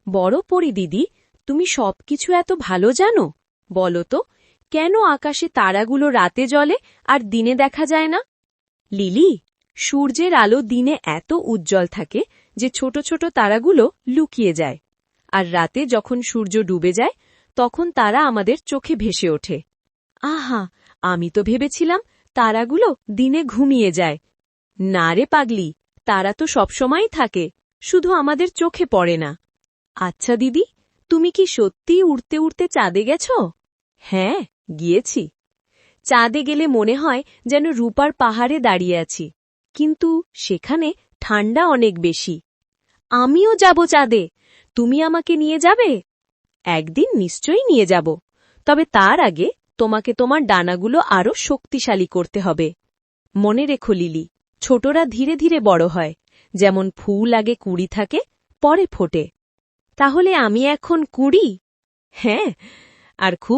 বড় পরি দিদি, তুমি সবকিছু এত ভালো জানো? বলো তো, কেন আকাশে তারাগুলো রাতে জ্বলে আর দিনে দেখা যায় না? লিলি, সূর্যের আলো দিনে এত উজ্জ্বল থাকে যে ছোট ছোট তারাগুলো লুকিয়ে যায়, আর রাতে যখন সূর্য ডুবে যায় তখন তারা আমাদের চোখে ভেসে ওঠে। আহা, আমি তো ভেবেছিলাম তারাগুলো দিনে ঘুমিয়ে যায়। না রে পাগলি, তারা তো সবসময়ই থাকে, শুধু আমাদের চোখে পড়ে না। আচ্ছা দিদি, তুমি কি সত্যিই উড়তে উড়তে চাঁদে গেছ? হ্যাঁ, গিয়েছি। চাঁদে গেলে মনে হয় যেন রূপার পাহাড়ে দাঁড়িয়ে আছি, কিন্তু সেখানে ঠান্ডা অনেক বেশি। আমিও যাব চাঁদে, তুমি আমাকে নিয়ে যাবে? একদিন নিশ্চয়ই নিয়ে যাব, তবে তার আগে তোমাকে তোমার ডানাগুলো আরো শক্তিশালী করতে হবে। মনে রেখো লিলি, ছোটরা ধীরে ধীরে বড় হয়, যেমন ফুল আগে কুঁড়ি থাকে, পরে ফোটে। তাহলে আমি এখন কুঁড়ি? হ্যাঁ, আর খুব